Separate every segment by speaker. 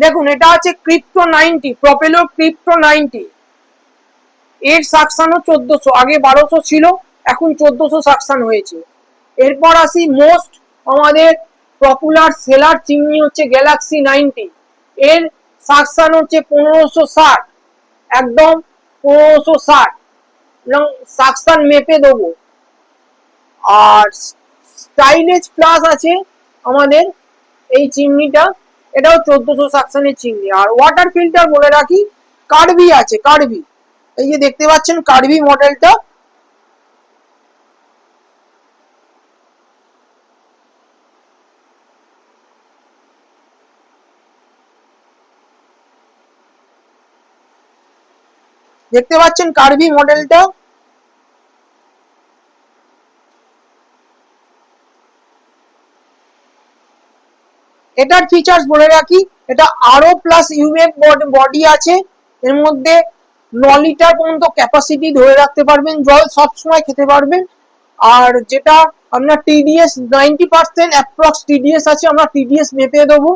Speaker 1: দেখুন এটা আছে ক্রিপ্টো 90, প্রপেলর ক্রিপ্টো 90, এর সাকশনও 1400, আগে 1200 ছিল, এখন 1400 সাকশন হয়েছে। এরপর আসি মোস্ট আমাদের পপুলার সেলার চিমনি হচ্ছে গ্যালাক্সি 90, এর সাকশন হচ্ছে 1560, একদম 1560 এবং সাকশন মেপে দেবো। আর স্টাইলেজ প্লাস আছে আমাদের এই চিমনিটা, এটাও 1400 সাকশনের চিমনি। আর ওয়াটার ফিল্টার বলে রাখি কার্ভি আছে, কার্ভি, এই যে দেখতে পাচ্ছেন কার্ভি মডেলটা, দেখতে পাচ্ছেন কার্ভি মডেলটা। এটার ফিচার্স বলে রাখি, এটা আরও প্লাস ইউএফ বডি আছে, এর মধ্যে 9 লিটার পর্যন্ত ক্যাপাসিটি ধরে রাখতে পারবেন, জল সবসময় খেতে পারবেন। আর যেটা আপনার টিডিএস 90% অ্যাপ্রক্স টিডিএস আছে, আমরা টিডিএস মেপে দেবো।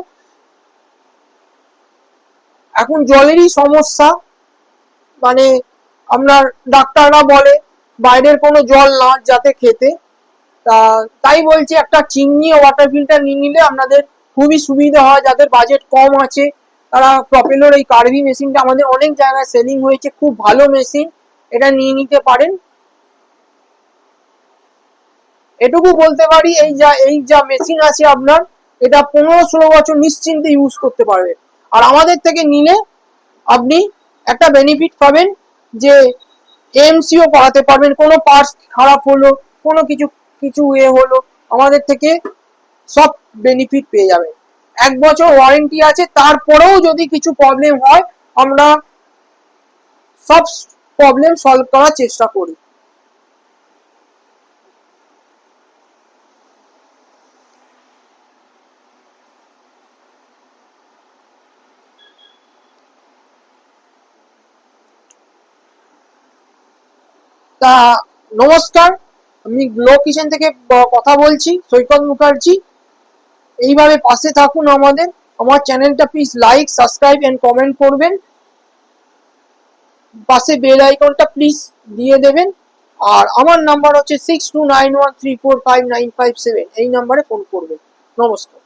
Speaker 1: এখন জলেরই সমস্যা, মানে আপনার ডাক্তাররা বলে বাইরের কোনো জল না যাতে খেতে, তাই বলছি একটা চিমনি ওয়াটার ফিল্টার নিয়ে নিলে আপনাদের খুবই সুবিধা হয়। যাদের বাজেট কম আছে তারা প্রপেলর এই কার্ভি মেশিনটা আমাদের অনেক জায়গায় সেলিং হয়েছে, খুব ভালো মেশিন, এটা নিয়ে নিতে পারেন। এটুকু বলতে পারি এই যা মেশিন আছে আপনার, এটা 15-16 বছর নিশ্চিন্তে ইউজ করতে পারবেন। আর আমাদের থেকে নিলে আপনি একটা বেনিফিট পাবেন যে এমসিও করাতে পারবেন, কোনো পার্টস খারাপ হলো, কোনো কিছু হলো, আমাদের থেকে সব বেনিফিট পেয়ে যাবেন। 1 বছর ওয়ারেন্টি আছে, তারপরেও যদি কিছু প্রবলেম হয় আমরা সব প্রবলেম সলভ করার চেষ্টা করি। তা নমস্কার, আমি গ্লো কিচেন থেকে কথা বলছি, সৈকত মুখার্জি। এইভাবে পাশে থাকুন আমাদের, আমার চ্যানেলটা please like, subscribe and comment করবেন, পাশে বেল আইকনটা প্লিজ দিয়ে দেবেন। আর আমার নাম্বার হচ্ছে 6291345957, এই নাম্বারে ফোন করবেন। নমস্কার।